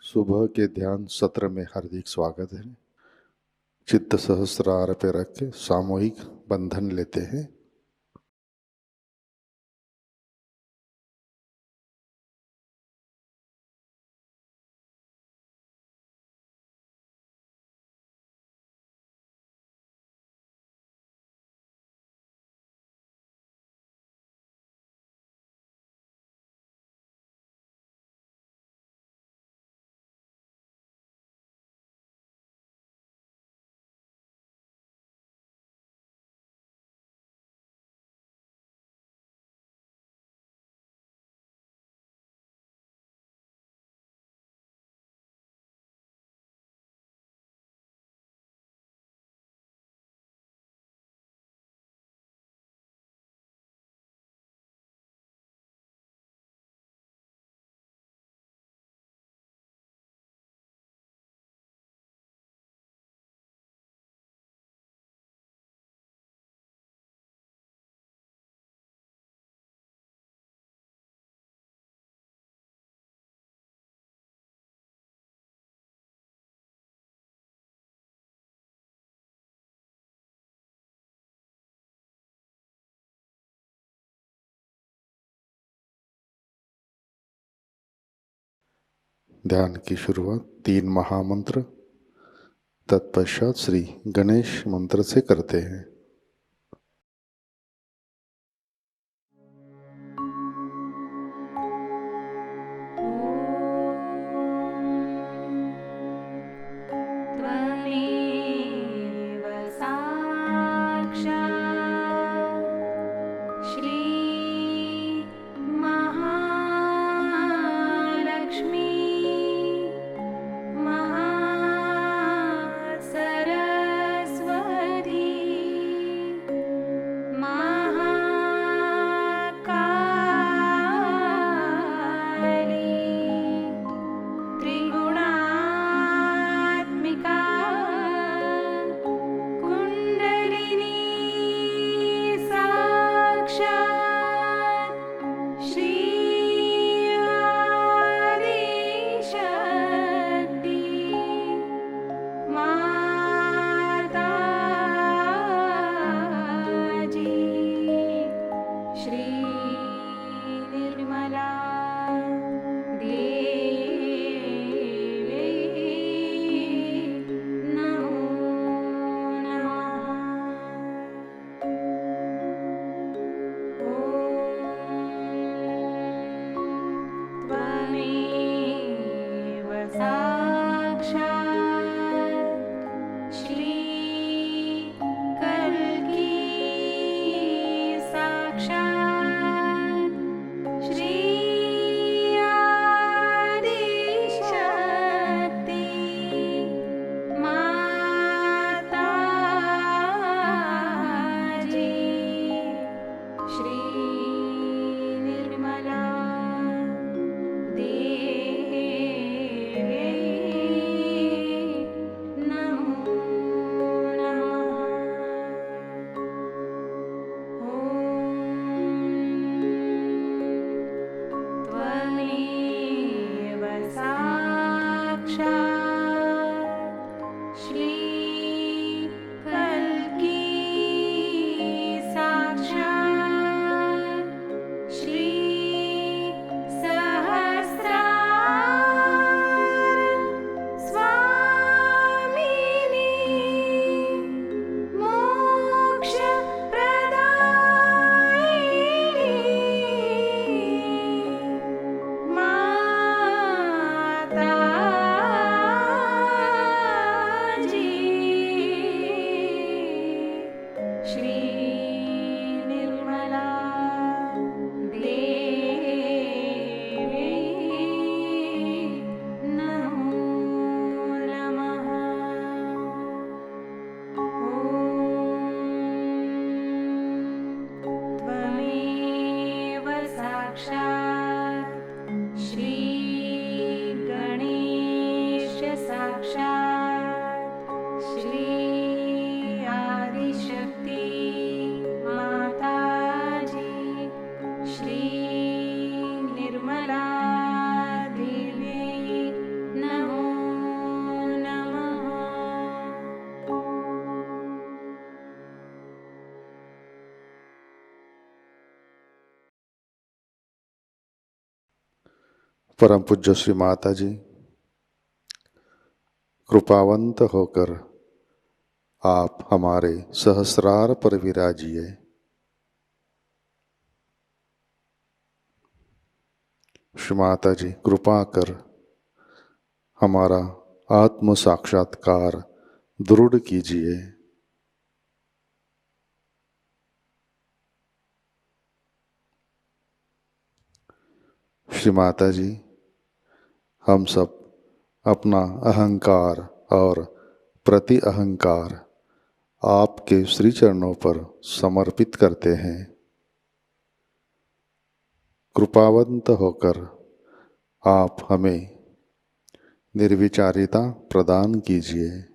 सुबह के ध्यान सत्र में हार्दिक स्वागत है। चित्त सहस्रार पे रख के सामूहिक बंधन लेते हैं। ध्यान की शुरुआत 3 महामंत्र तत्पश्चात श्री गणेश मंत्र से करते हैं। त्वमेव साक्षात् श्री महालक्ष्मी महासरस्वती परम पूज्य श्री माता जी, कृपावंत होकर आप हमारे सहस्रार पर विराजिए। श्री माता जी, कृपा कर हमारा आत्म साक्षात्कार दृढ़ कीजिए। श्री माता जी, हम सब अपना अहंकार और प्रति अहंकार आपके श्री चरणों पर समर्पित करते हैं। कृपावंत होकर आप हमें निर्विचारिता प्रदान कीजिए।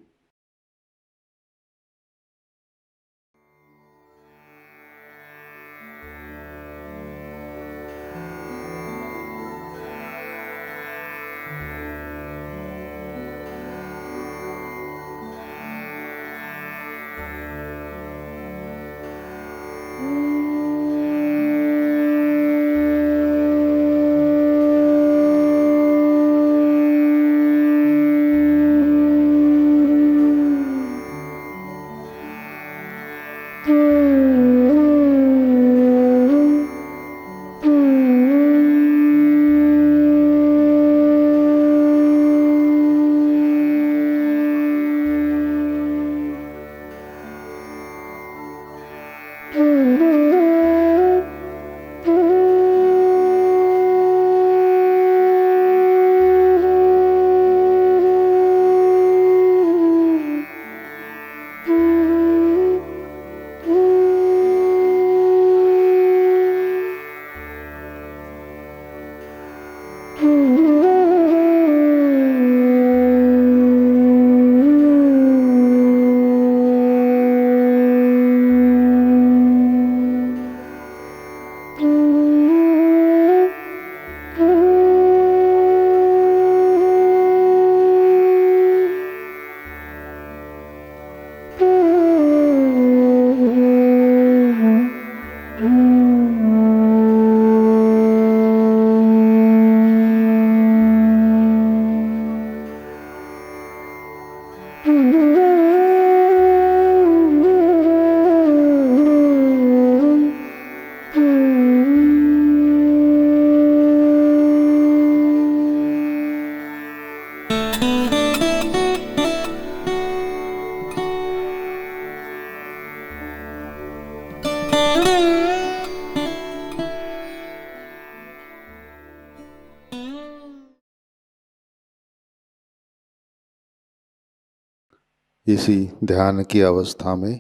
इसी ध्यान की अवस्था में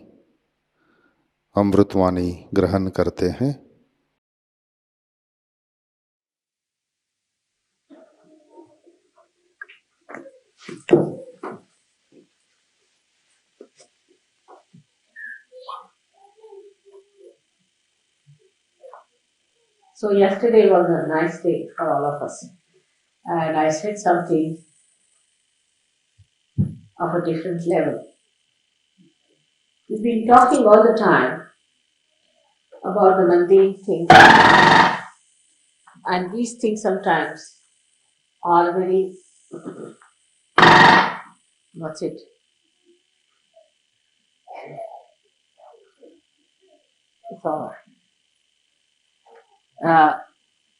अमृतवाणी ग्रहण करते हैं। So yesterday was a nice day for all of us, and I said something of a different level. We've been talking all the time about the mundane things, and these things sometimes are very, what's it? It's all right.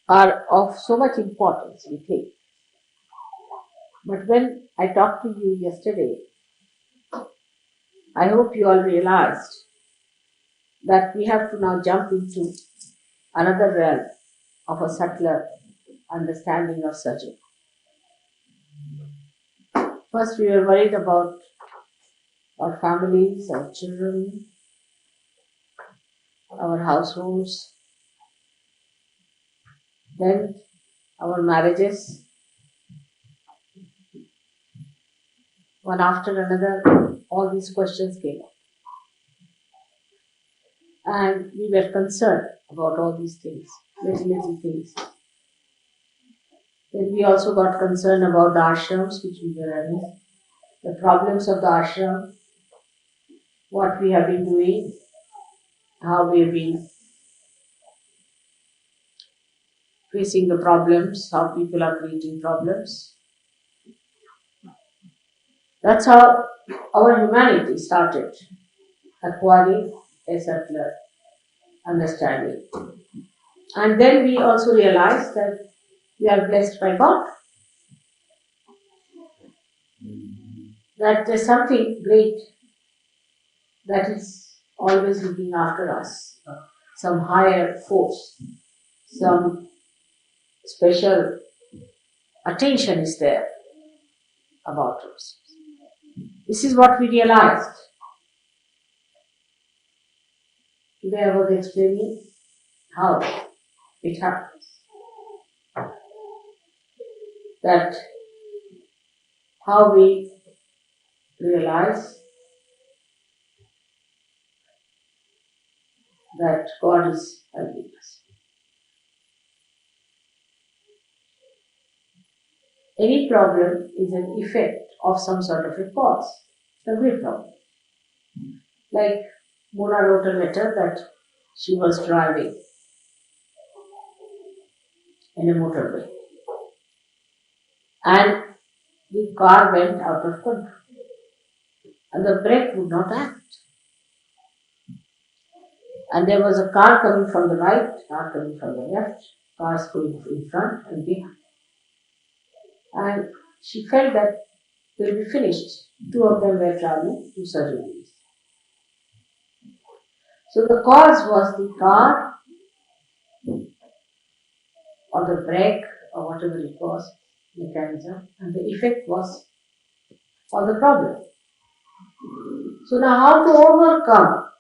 Are of so much importance, we think. But when I talked to you yesterday, I hope you all realized that we have to now jump into another realm of a subtler understanding of Sahajayoga. First, we were worried about our families, our children, our households, then our marriages. One after another, all these questions came up. And we were concerned about all these things, little things. Then we also got concerned about the ashrams which we were running, the problems of the ashram, what we have been doing, how we have been facing the problems, how people are creating problems. That's how our humanity started acquiring a subtler understanding. And then we also realized that we are blessed by God, that there's something great that is always looking after us, some higher force, some special attention is there about us. This is what we realized. Today I was explaining how it happens. That how we realize that God is helping us. Any problem is an effect of some sort of a cause. Every problem. Like Mona wrote a letter that she was driving in a motorway and the car went out of control and the brake would not act. And there was a car coming from the right, car coming from the left, cars going in front and behind. And she felt that they will be finished. Two of them were traveling to surgeries. So the cause was the car or the brake or whatever it was, mechanism, and the effect was for the problem. So now how to overcome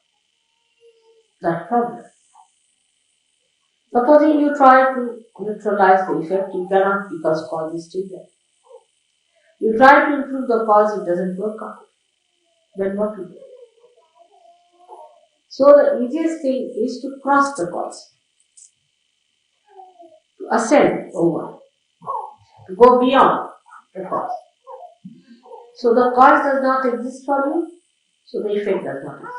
that problem? Supposing you try to neutralize the effect, you cannot because cause is still there. You try to improve the cause, it doesn't work out. Then what to do? So the easiest thing is to cross the cause, to ascend over, to go beyond the cause. So the cause does not exist for you, so the effect does not exist.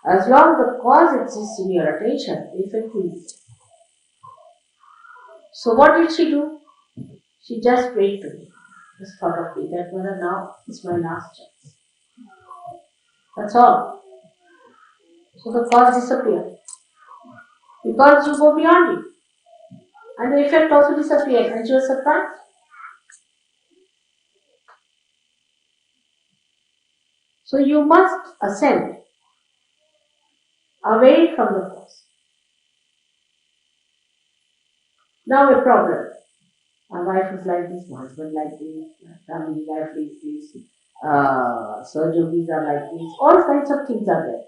As long as the cause exists in your attention, the effect will exist. So what did she do? She just prayed to me. Just thought of me that Mother, now it's my last chance. That's all. So the cause disappeared. Because you go beyond it. And the effect also disappeared and she was surprised. So you must ascend away from the cause. Now a problem. My wife is like this, my husband like this, my family life is this, surgeries are like this, all kinds of things are there.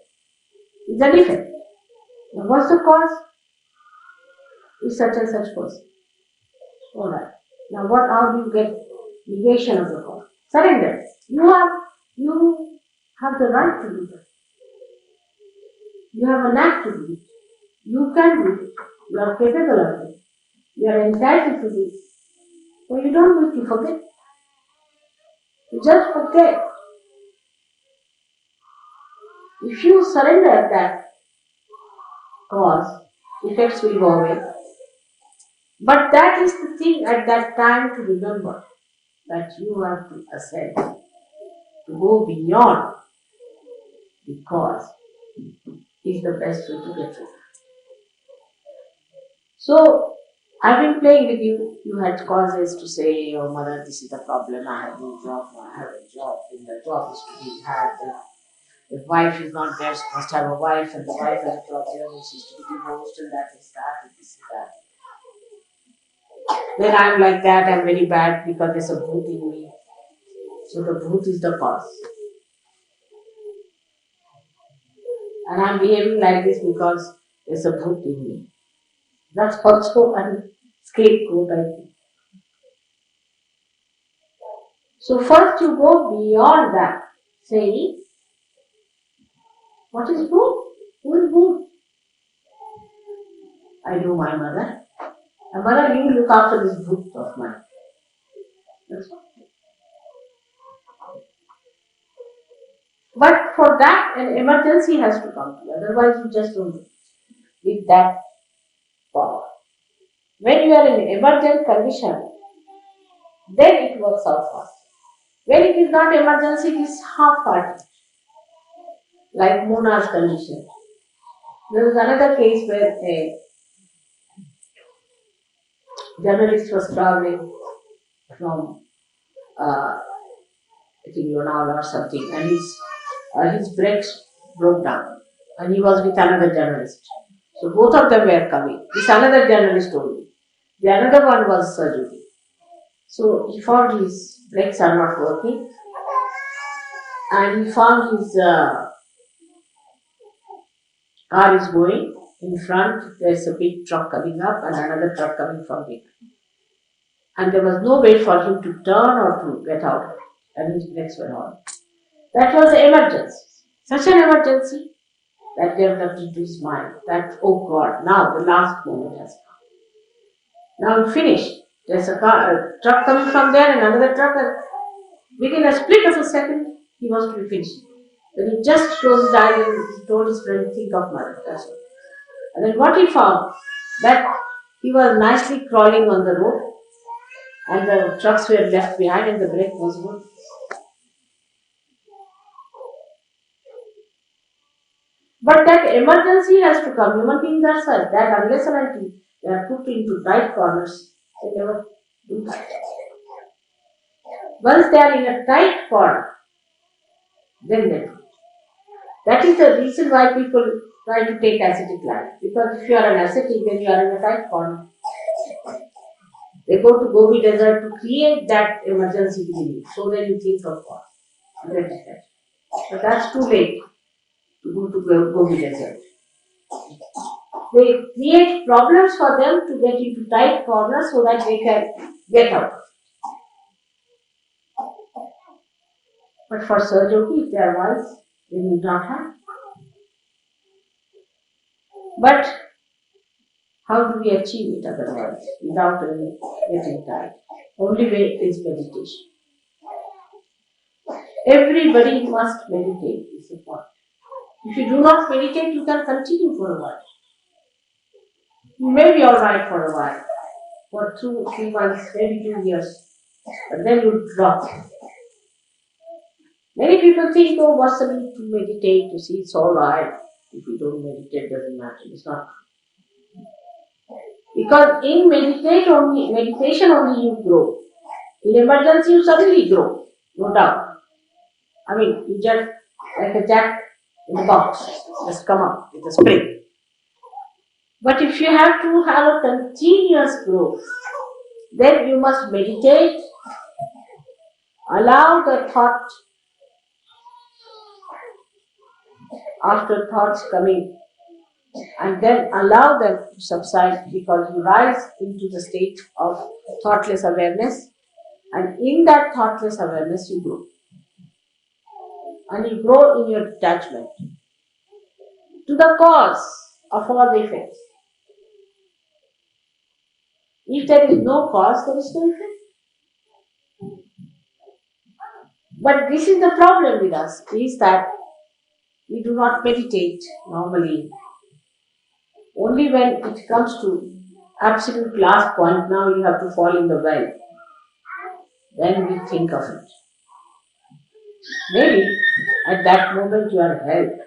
It's an effect. Now what's the cause? Is such and such person. Alright. Now how do you get negation of the cause? Surrender. You have the right to do that. You have a knack to do it. You can do it. You are capable of it. You are entitled to do it. So you don't need to forget. You just forget. If you surrender that cause, effects will go away. But that is the thing at that time to remember, that you have to ascend, to go beyond the cause is the best way to get rid of it. So, I've been playing with you. You had causes to say, oh Mother, this is the problem, I have no job, I have a job, and the job is to be had. The wife is not there, she must have a wife, and the wife has a problem, she's to be divorced, and that is that, and this is that. Then I'm like that, I'm very bad because there's a bhoot in me. So the bhoot is the cause. And I'm behaving like this because there's a bhoot in me. That's also a scapegoat, I think. So first you go beyond that, saying, what is bhoot? Who is bhoot? I know my mother. And Mother, you look after this bhoot of mine. That's all. But for that, an emergency has to come to you. Otherwise, you just don't do it with that power. When you are in emergent condition, then it works out fast. When it is not emergency, it is half-hearted, like Mona's condition. There was another case where a journalist was traveling from, I think, Lonavala or something, and his brakes broke down, and he was with another journalist. So both of them were coming. This another journalist told me. The another one was surgery. So he found his brakes are not working, and he found his car is going in front. There's a big truck coming up and another truck coming from behind. And there was no way for him to turn or to get out, and his brakes were on. That was an emergency. Such an emergency that developed into his mind that, oh God, now the last moment has come. Now I'm finished. There's a truck coming from there and another truck, and within a split of a second, he was to be finished. Then he just closed his eyes and he told his friend, think of mother. That's all. And then what he found, that he was nicely crawling on the road, and the trucks were left behind and the brake was good. But that emergency has to come. Human beings are such that unless and until they are put into tight corners, they never do that. Once they are in a tight corner, then they do. That is the reason why people try to take ascetic life. Because if you are an ascetic, then you are in a tight corner. They go to Gobi Desert to create that emergency beginning. So then you think of God. But that's too late to go to Gobi Desert. They create problems for them to get into tight corners so that they can get out. But for Sahajayogi, if they are wise, they need not have. But how do we achieve it otherwise, without getting tired? Only way is meditation. Everybody must meditate, is the point. If you do not meditate, you can continue for a while. You may be alright for a while, for 2-3 months, maybe 2 years, but then you drop. Many people think, oh, what's the need to meditate? You see, it's alright. If you don't meditate, it doesn't matter. It's not. Because in meditation only you grow. In emergency, you suddenly grow, no doubt. I mean, you just like a jack in a box, just come up with a spring. But if you have to have a continuous growth, then you must meditate, allow the thought, after thoughts coming, and then allow them to subside, because you rise into the state of thoughtless awareness, and in that thoughtless awareness you grow. And you grow in your detachment to the cause of all the effects. If there is no cause, there is no effect. But this is the problem with us, is that we do not meditate normally. Only when it comes to absolute last point, now you have to fall in the well, then we think of it. Maybe at that moment you are helped,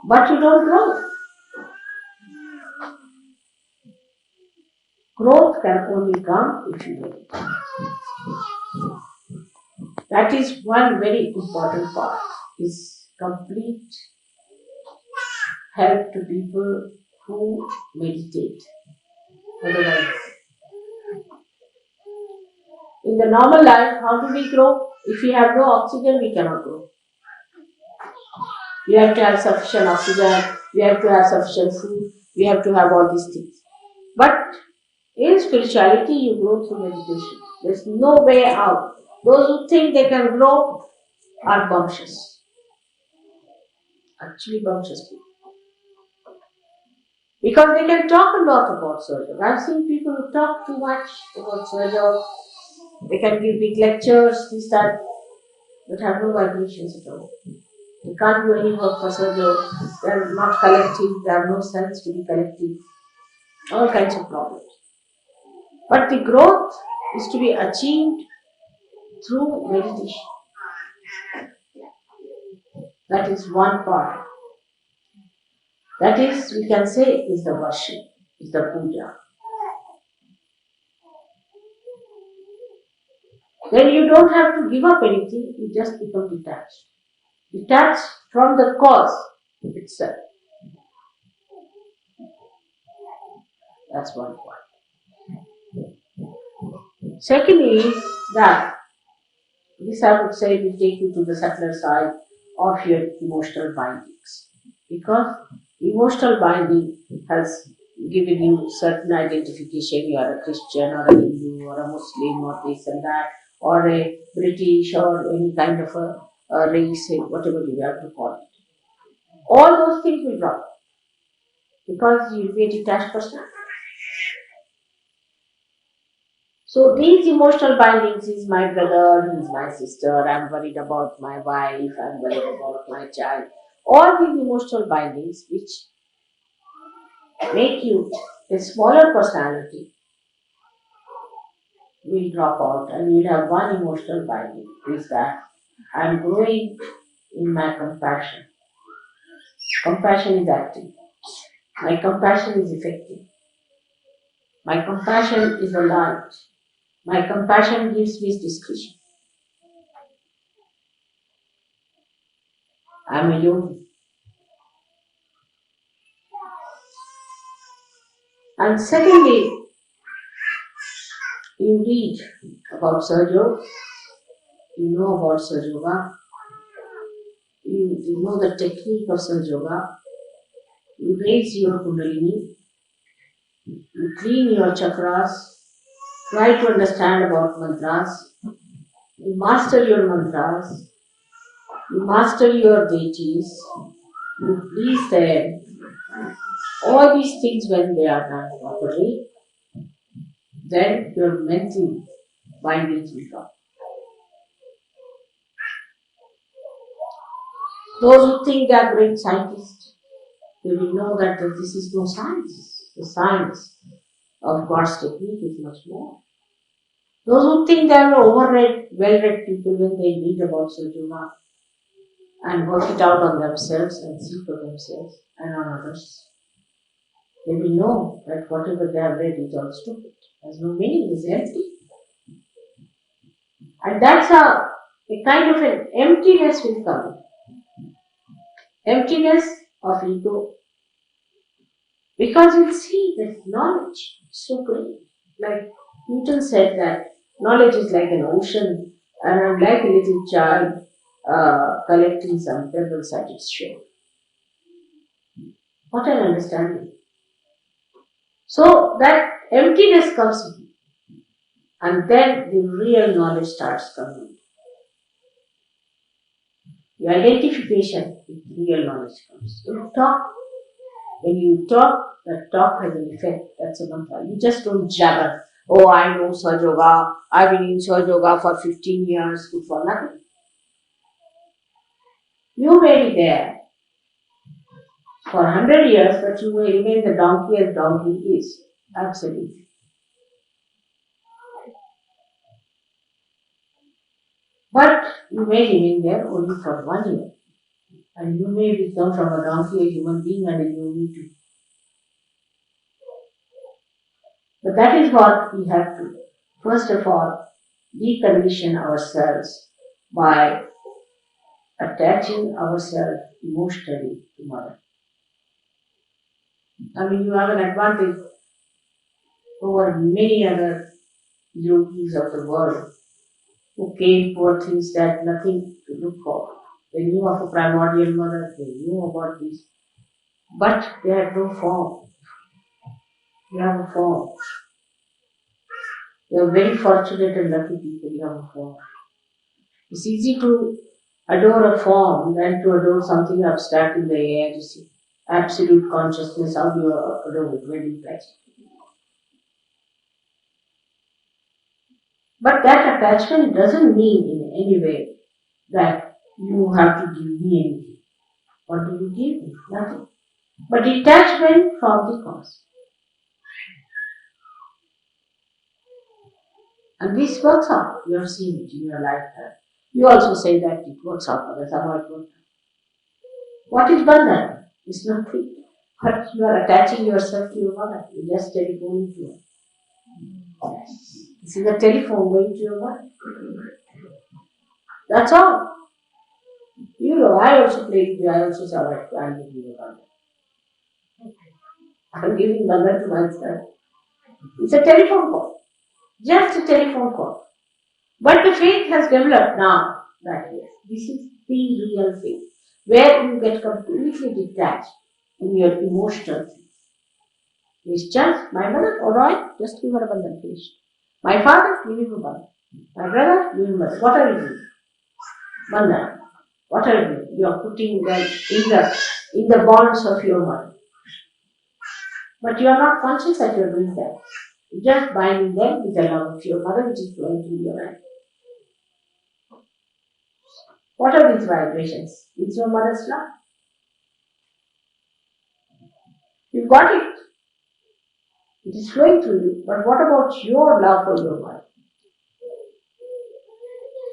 but you don't grow. Growth can only come if you meditate. That is one very important part, is complete help to people who meditate. Otherwise, in the normal life, how do we grow? If we have no oxygen, we cannot grow. We have to have sufficient oxygen, we have to have sufficient food, we have to have all these things. But in spirituality, you grow through meditation. There's no way out. Those who think they can grow are bumptious. Actually bumptious people. Because they can talk a lot about Sahajayoga. I've seen people who talk too much about Sahajayoga. They can give big lectures, this, that, but have no vibrations at all. They can't do any work for Sahajayoga. They are not collective, they have no sense to be collective. All kinds of problems. But the growth is to be achieved through meditation. That is one part. That is, we can say, is the worship, is the puja. Then you don't have to give up anything, you just become detached. Detached from the cause itself. That's one point. Secondly, is that this I would say will take you to the subtler side of your emotional bindings. Because emotional binding has given you certain identification, you are a Christian or a Hindu or a Muslim or this and that, or a British or any kind of a race, whatever you have to call it. All those things will drop because you will be a detached person. So these emotional bindings is my brother, he is my sister, I'm worried about my wife, I'm worried about my child. All these emotional bindings which make you a smaller personality will drop out and you will have one emotional binding, is that I'm growing in my compassion. Compassion is active. My compassion is effective. My compassion is alive. My compassion gives me discretion. I'm a yogi. And secondly, you read about Sahajayoga, you know about Sahajayoga, you know the technique of Sahajayoga, you raise your kundalini, you clean your chakras, try to understand about mantras, you master your mantras, you master your deities, you please them. All these things when they are done properly, then your mental bindings will drop. Those who think they are great scientists, they will know that this is no science. The science of God's technique is much more. Those who think they are overread, well-read people when they read about Sahajayoga and work it out on themselves and see for themselves and on others, they will know that whatever they have read is all stupid, has no meaning, is empty. And that's a kind of an emptiness will come. Emptiness of ego. Because you see that knowledge is so great. Like Newton said that knowledge is like an ocean and I'm like a little child collecting some pebbles at its shore. What an understanding. So that emptiness comes in and then the real knowledge starts coming. The identification with real knowledge comes. When you talk, that talk has an effect. That's a mantra. You just don't jabber. Oh, I know Sahajayoga. I've been in Sahajayoga for 15 years. Good for nothing. You may be there for 100 years, but you may remain the donkey as donkey is. Absolutely. But you may remain there only for 1 year. And you may become from a donkey a human being and a yogi too. But that is what we have to, first of all, decondition ourselves by attaching ourselves emotionally to Mother. I mean, you have an advantage over many other yogis of the world who came for things that nothing to look for. They knew of a primordial Mother, they knew about this, but they had no form. You have a form. You are very fortunate and lucky people, you have a form. It's easy to adore a form than to adore something abstract in the air, you see. Absolute consciousness, how do you adore it? Very impressive. But that attachment doesn't mean in any way that you have to give me anything. What do you give me? Nothing. But detachment from the cause. And this works out. You have seen it in your lifetime. You also say that it works out for the Sahajayoga Meditation. What is bandhan? It's nothing. But you are attaching yourself to your mother. You just telephone to her. This is a telephone going to your mother. That's all. You know, I also play with you. I also say, alright, I'm giving you bandhan. I'm giving bandhan to myself. It's a telephone call. Just a telephone call. But the faith has developed now that yes, this is the real faith, where you get completely detached in your emotional things. It's just my mother, alright, just give her a bandhan, finished. My father, give him a bandhan. My brother, give him a bandhan. What are you doing? Bandhan. What are you doing? You are putting them in the bonds of your mother. But you are not conscious that you are doing that. You are just binding them with the love of your mother, which is flowing through your life. What are these vibrations? It's your mother's love. You've got it. It is flowing through you. But what about your love for your mother?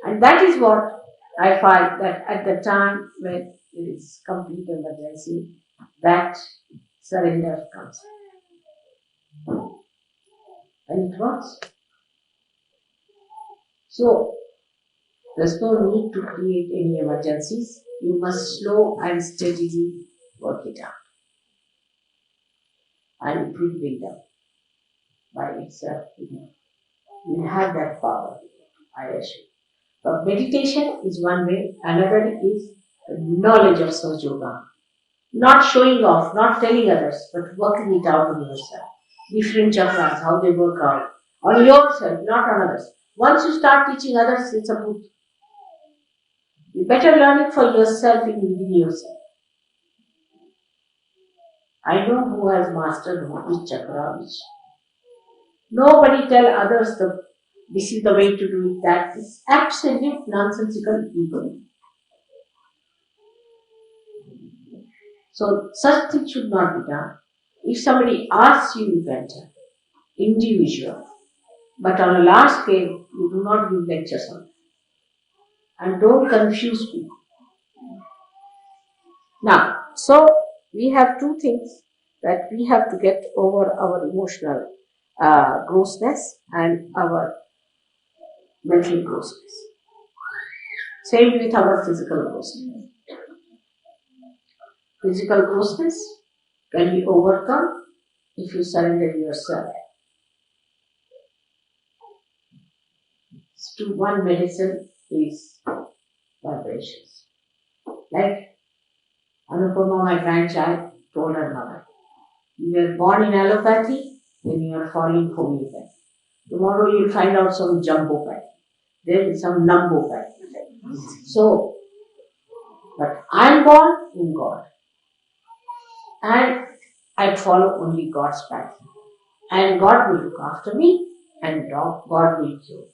And that is what I find that at the time when it is complete emergency, that surrender comes. And it works. So, there's no need to create any emergencies. You must slow and steadily work it out. And it will build up by itself. You have that power, I assure. But meditation is one way, another is knowledge of Sahajayoga. Not showing off, not telling others, but working it out on yourself. Different chakras, how they work out. On yourself, not on others. Once you start teaching others, it's a boot. You better learn it for yourself and within yourself. I know who has mastered which chakra, which. Nobody tell others this is the way to do it, that is absolute nonsensical ego. So such things should not be done. If somebody asks you, you can tell. Individual. But on a large scale, you do not give lectures on it. And don't confuse people. Now, so we have two things that we have to get over our emotional grossness and our mental grossness. Same with our physical grossness. Physical grossness can be overcome if you surrender yourself to one medicine is vibrations. Like Anupama, my grandchild, told her mother, you were born in allopathy, then you are falling homeopathy. Tomorrow you will find out some jumbopathy, then some numbopathy. So, but I am born in God. And I follow only God's path. And God will look after me and God will cure.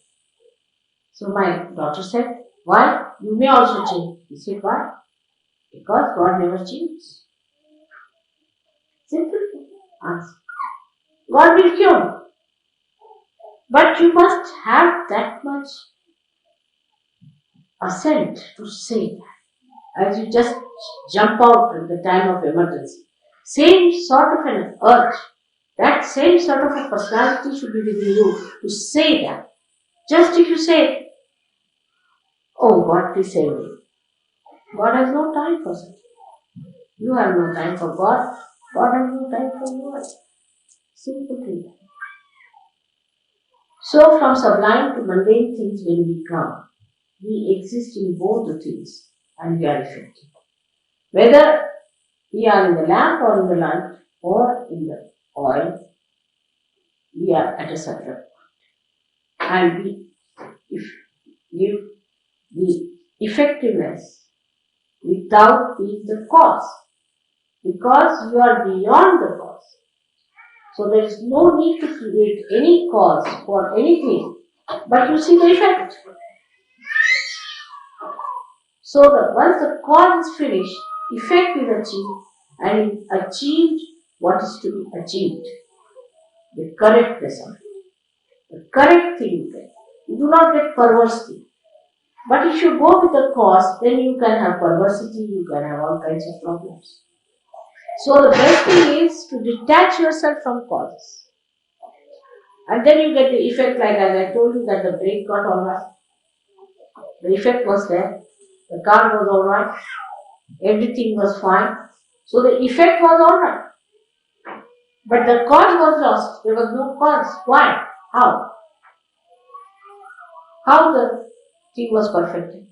So my daughter said, why? You may also change. He said, why? Because God never changes. Simple answer. God will cure. But you must have that much assent to say that. As you just jump out at the time of emergency. Same sort of an urge, that same sort of a personality should be within you to say that. Just if you say, oh God, please save me. God has no time for such. You have no time for God. God has no time for you. Simple thing. So from sublime to mundane things when we come, we exist in both the things and we are effective. Whether we are in the lamp or in the light or in the oil, we are at a certain point. And we give the effectiveness without being the cause. Because you are beyond the cause. So there is no need to create any cause for anything, but you see the effect. So that once the cause is finished, effect is achieved, and achieved what is to be achieved. The correct result. The correct thing you get. You do not get perversity. But if you go with the cause, then you can have perversity, you can have all kinds of problems. So the best thing is to detach yourself from causes. And then you get the effect, like as I told you, that the brake got alright. The effect was there. The car was alright. Everything was fine. So the effect was alright. But the cause was lost. There was no cause. Why? How? How the thing was perfected?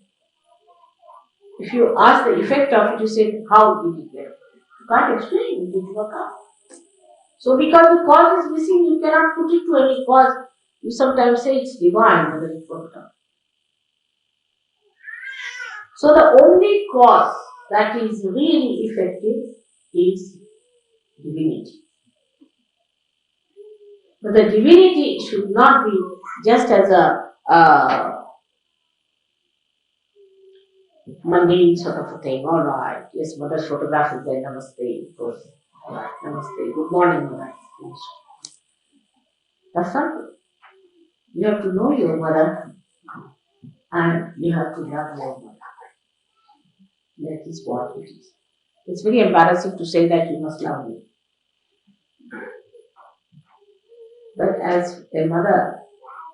If you ask the effect of it, you say, how did it get? You can't explain. It didn't work out. So because the cause is missing, you cannot put it to any cause. You sometimes say it's divine, whether it worked out. So the only cause that is really effective is divinity. But the divinity should not be just as a mundane sort of a thing. All right, yes, mother's photograph is there. Namaste. Goes. All right, namaste. Good morning, mother. That's not good. You have to know your mother and you have to love your mother. That is what it is. It's very embarrassing to say that you must love me. But as a mother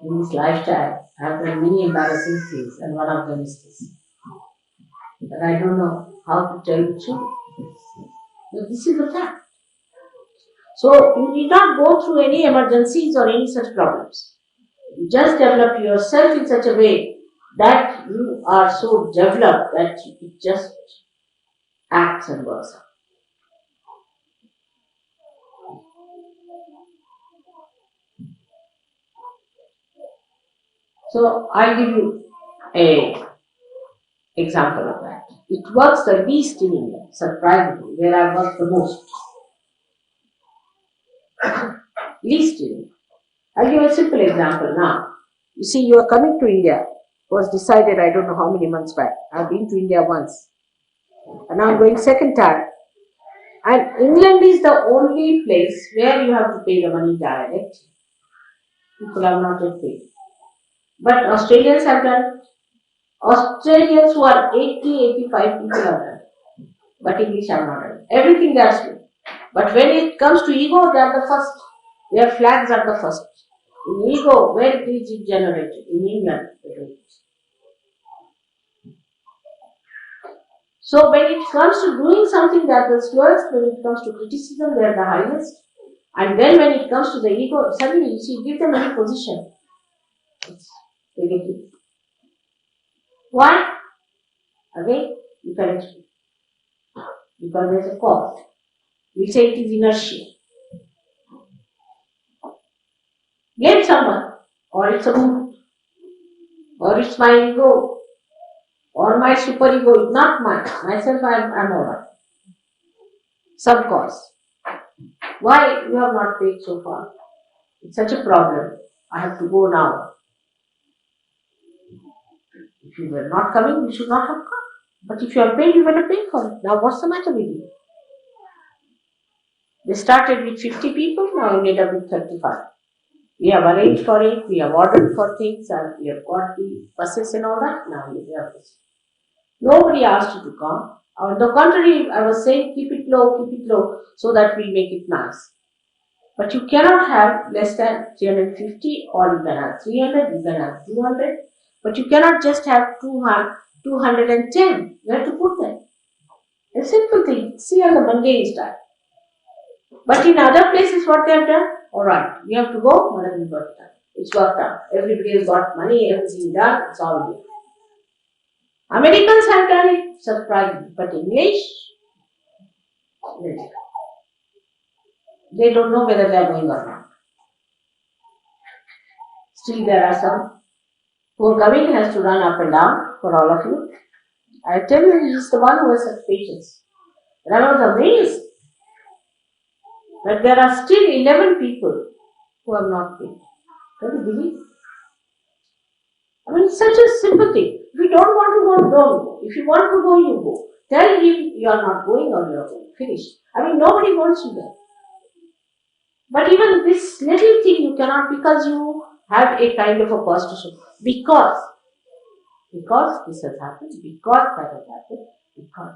in this lifetime, I have done many embarrassing things, and one of them is this. But I don't know how to tell the truth. But this is the fact. So you need not go through any emergencies or any such problems. You just develop yourself in such a way that you are so developed that it just acts and works out. So I'll give you a example of that. It works the least in India, surprisingly, where I work the most. Least in India. I'll give a simple example now. You see, you are coming to India. It was decided I don't know how many months back. I've been to India once. And now I'm going second time. And England is the only place where you have to pay the money direct. People have not yet paid. But Australians have done it. Australians who are 80, 85 people have done it. But English have not done it. Everything they are doing. But when it comes to ego, they are the first. Their flags are the first. In ego, where is it generated? In England. So when it comes to doing something, they are the slowest. When it comes to criticism, they are the highest. And then when it comes to the ego, suddenly you see, give them any position. It's negative. Why? Again, you can explain. Because there is a cause. We say it is inertia. Blame someone, or it's a mood, or it's my ego, or my superego is not mine. Myself, I'm alright. Some cause. Why you have not paid so far? It's such a problem. I have to go now. If you were not coming, you should not have come. But if you are paid, you will pay for it. Now what's the matter with you? They started with 50 people, now we ended up with 35. We have arranged for it, we have ordered for things, and we have got the buses and all that. Now we have this. Nobody asked you to come. On the contrary, I was saying keep it low, so that we make it nice. But you cannot have less than 350, or you can have 300, you can have 200, but you cannot just have 210. You have to put them. A simple thing. See on the mundane style. But in other places, what they have done? Alright, you have to go, whatever you got done. It's worked out. Everybody has got money, everything done, it's all here. Americans have done it, surprisingly, but English, they don't know whether they are going or not. Still, there are some who are coming, has to run up and down for all of you. I tell you, he is the one who has such patience. And I was amazed that there are still 11 people who have not paid. Can you believe? I mean, it's such a simple thing. If you don't want to go, don't go. If you want to go, you go. Tell him you are not going or you are going. Finish. I mean, nobody wants you there. But even this little thing you cannot, because you have a kind of a purse to show. Because this has happened, because that has happened, because.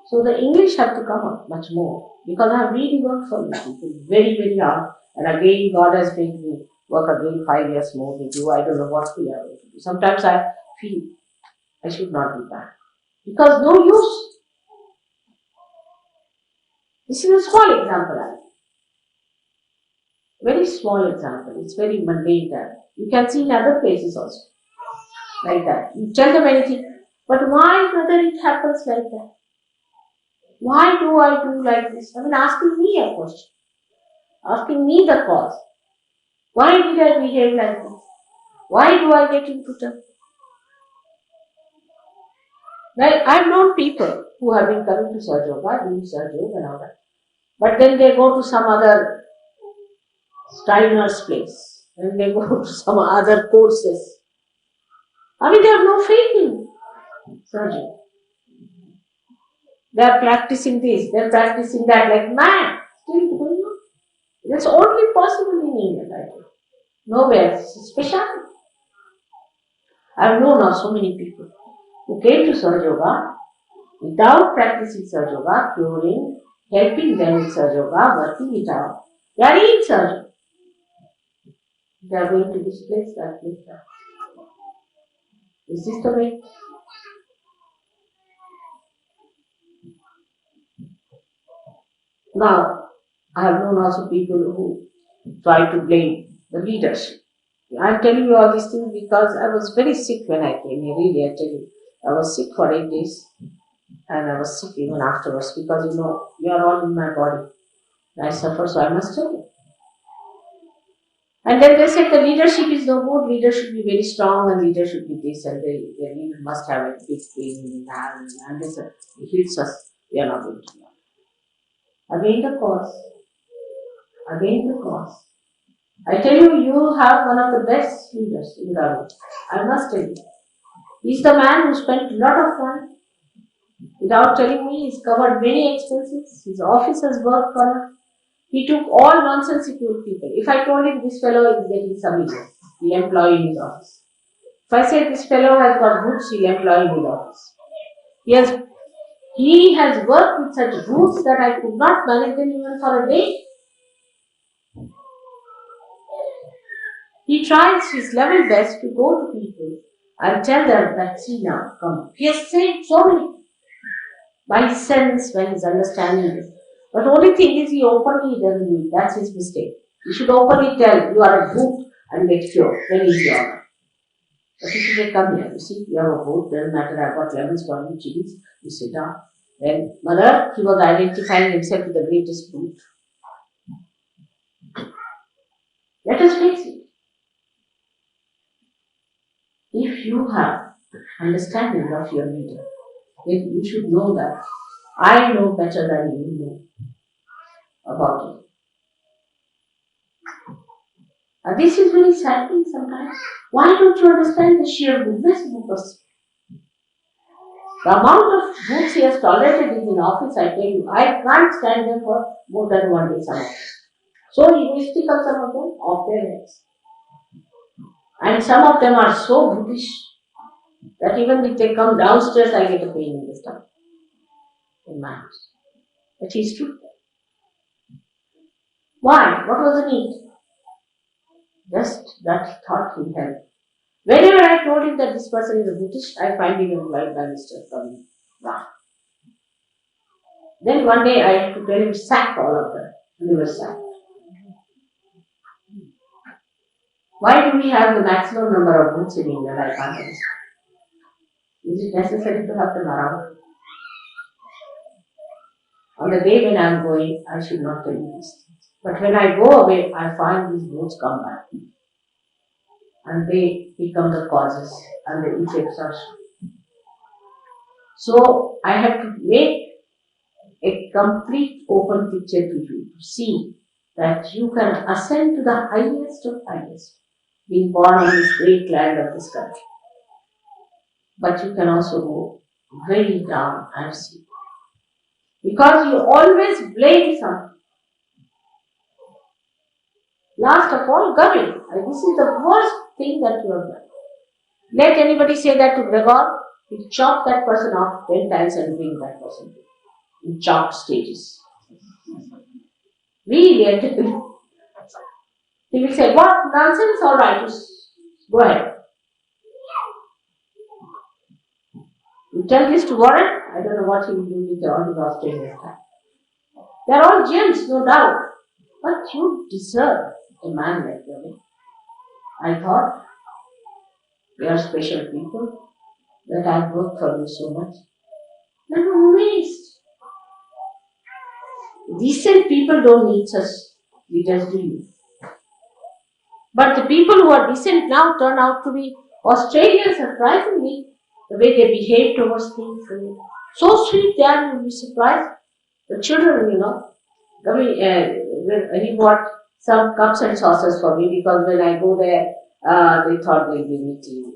So the English have to come up much more, because I have really worked for these people very, very hard, and again God has made me work again 5 years more with you. I don't know what we are going to do. Sometimes I feel I should not be back, because no use. This is a small example, very small example. It's very mundane there. You can see in other places also, like that. You tell them anything, but why, brother, it happens like that? Why do I do like this? I mean, asking me a question, asking me the cause. Why did I behave like this? Why do I get into trouble? Well, I've known people who have been coming to Sahajayoga, doing Sahajayoga and all that, but then they go to some other Steiner's place, and they go to some other courses. I mean, they have no faith in Sahajayoga. They are practicing this, they are practicing that like mad. Still going on. That's only possible in India, right? Nowhere. It's a specialty. I have known now so many people who came to Sahajayoga without practicing Sahajayoga, curing, helping them with Sahajayoga, working it out. They are in Sahajayoga. They are going to this place, that place, that. Is this the way? Now, I have known also people who try to blame the leadership. I am telling you all these things because I was very sick when I came here, really, I tell you. I was sick for 8 days, and I was sick even afterwards, because you are all in my body. I suffer, so I must tell you. And then they said the leadership is no good, leader should be very strong, and leader should be this, and the leader must have a big pain in the hand, and they said, it hits us, we are not going to do that. Again the cause. I tell you, you have one of the best leaders in the world. I must tell you. He's the man who spent a lot of money without telling me. He's covered many expenses. His office has worked for him. He took all nonsensical people. If I told him this fellow is getting some million, he'll employ in his office. If I say this fellow has got goods, he'll employ in his office. He has worked with such goods that I could not manage them even for a day. He tries his level best to go to people and tell them that, see now, come. He has said so many. By his sense, when his understanding is. But the only thing is, he openly doesn't do it. That's his mistake. He should openly tell, you are a boot and get cured. Then he's the honor. But he should say, come here. You see, you have a boot. Doesn't matter. I've got lemons for you, chilies. You sit down. Then, mother, he was identifying himself with the greatest boot. Let us face it. If you have understanding of your leader, then you should know that I know better than you know about it. And this is very saddening sometimes. Why don't you understand the sheer goodness of the person? The amount of goods he has tolerated in office, I tell you, I can't stand them for more than 1 day some of them. So egoistical, some of them, of their heads. And some of them are so brutish that even if they come downstairs, I get a pain in the stomach, in my house. But he stood there. Why? What was the need? Just that thought he had. Whenever I told him that this person is a Buddhist, I find him employed by Mr. Kavi. Wow. Then one day I had to tell him, sack all of them. And they were sacked. Why do we have the maximum number of booths in India? I can't understand. Is it necessary to have them around? On the day when I am going, I should not tell you these things. But when I go away, I find these booths come back. And they become the causes and the effects are shown. So I have to make a complete open picture to you to see that you can ascend to the highest of highest, being born on this great land of this country. But you can also go very down and see. Because you always blame something. Last of all, gummy. This is the worst thing that you have done. Let anybody say that to Gregor, he chop that person off 10 times and bring that person in chopped stages. Really, I tell you. He will say, what nonsense, all right, go ahead. You tell this to Warren, I don't know what he will do with all his Australian guys. They are all gems, no doubt. But you deserve a man like you. I thought, we are special people, that I've worked for you so much. I'm amazed. Decent people don't need such leaders, do you? But the people who are decent now turn out to be Australians, surprisingly, the way they behave towards things. So sweet they are, you'll be surprised. The children, he bought some cups and saucers for me because when I go there, they thought they'll be meeting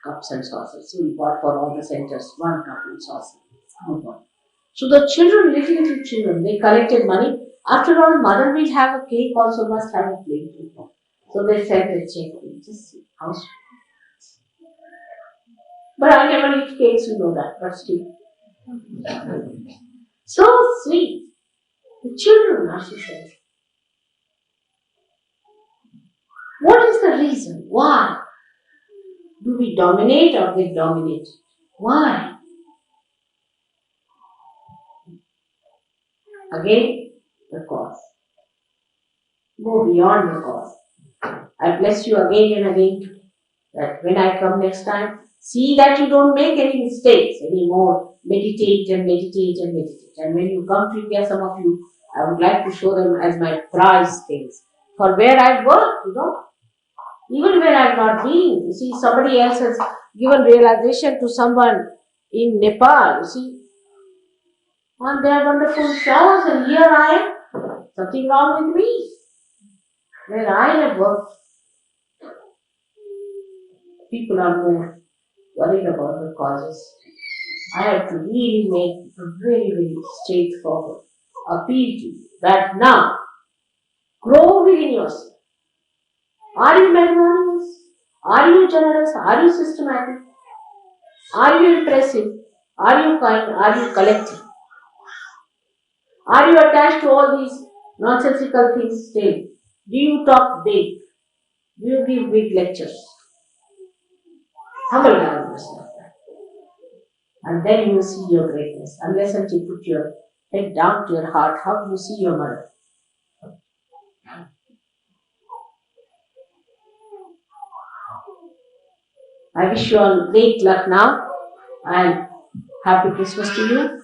cups and saucers. So we bought for all the centers one cup and saucer. So the children, little children, they collected money. After all, mother will have a cake, also must have a plate. So they sent a check. Just see how sweet. But I never eat cakes, you know that, but still. So sweet. The children are, she says. What is the reason? Why? Do we dominate or get dominated? Why? Again, the cause. Go beyond the cause. I bless you again and again that when I come next time, see that you don't make any mistakes anymore. Meditate and meditate and meditate. And when you come to India, some of you, I would like to show them as my prize things. For where I've worked, even where I've not been. You see, somebody else has given realization to someone in Nepal, you see. And they are wonderful flowers, and here I am. Something wrong with me. Where I have worked, people are more worried about the causes. I have to really make a very straightforward appeal to you that now grow within yourself. Are you magnanimous? Are you generous? Are you systematic? Are you impressive? Are you kind? Are you collective? Are you attached to all these nonsensical things still? Do you talk big? Do you give big lectures? Humble down yourself. And then you will see your greatness. Unless until you put your head down to your heart, how do you see your mother? I wish you all great luck now and happy Christmas to you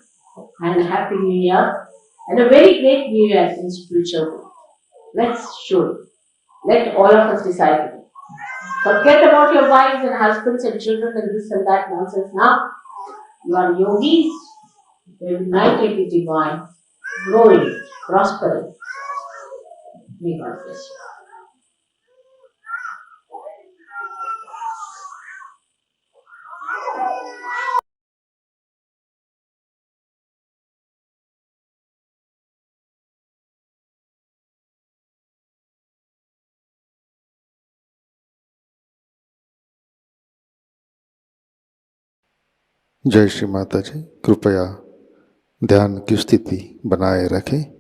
and happy New Year and a very great New Year in spiritual world. Let's show it. Let all of us decide it. Forget about your wives and husbands and children and this and that nonsense now. You are yogis. You are united with divine, growing, prospering. May God bless you. जय श्री माता जी। कृपया ध्यान की स्थिति बनाए रखें।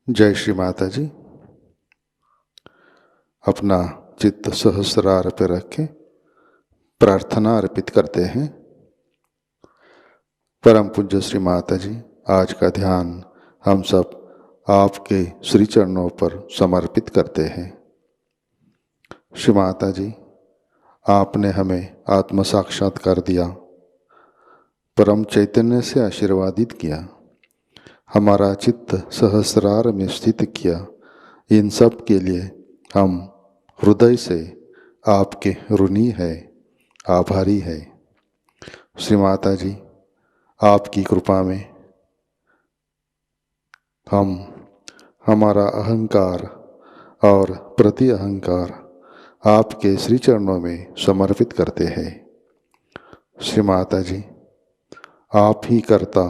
जय श्री माता जी। अपना चित्त सहस्रार पे रखें, प्रार्थना अर्पित करते हैं। परम पूज्य श्री माता जी, आज का ध्यान हम सब आपके श्री चरणों पर समर्पित करते हैं। श्री माता जी, आपने हमें आत्म साक्षात्कार दिया, परम चैतन्य से आशीर्वादित किया, हमारा चित्त सहस्रार में स्थित किया। इन सब के लिए हम हृदय से आपके ऋणी है, आभारी है। श्री माता जी, आपकी कृपा में हम हमारा अहंकार और प्रति अहंकार आपके श्री चरणों में समर्पित करते हैं। श्री माता जी, आप ही कर्ता,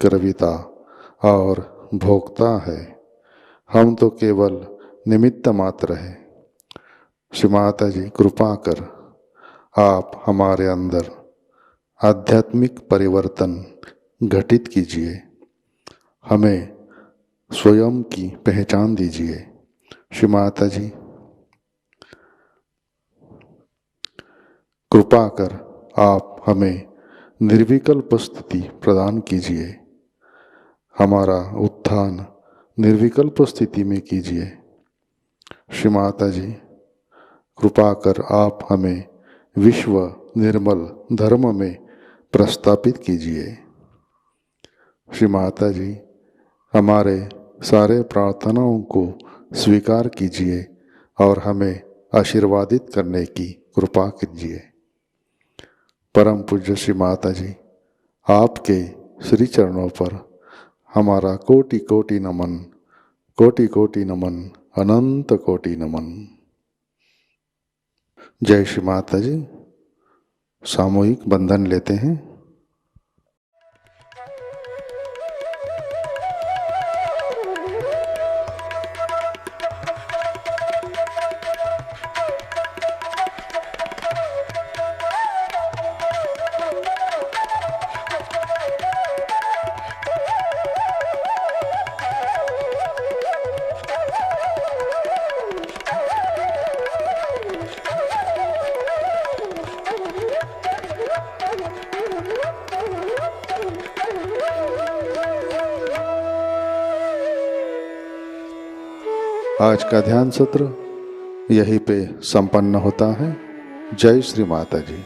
कर्विता और भोक्ता है, हम तो केवल निमित्त मात्र है। श्री माता जी, कृपा कर आप हमारे अंदर आध्यात्मिक परिवर्तन घटित कीजिए, हमें स्वयं की पहचान दीजिए। श्री माता जी, कृपा कर आप हमें निर्विकल्प स्थिति प्रदान कीजिए, हमारा उत्थान निर्विकल्प स्थिति में कीजिए। श्री माता जी, कृपा कर आप हमें विश्व निर्मल धर्म में प्रस्थापित कीजिए। श्री माता जी, हमारे सारे प्रार्थनाओं को स्वीकार कीजिए और हमें आशीर्वादित करने की कृपा कीजिए। परम पूज्य श्री माता जी, आपके श्री चरणों पर हमारा कोटि कोटि नमन, कोटि कोटि नमन, अनंत कोटि नमन। जय श्री माता जी। सामूहिक बंधन लेते हैं। आज का ध्यान सत्र यहीं पे संपन्न होता है। जय श्री माता जी।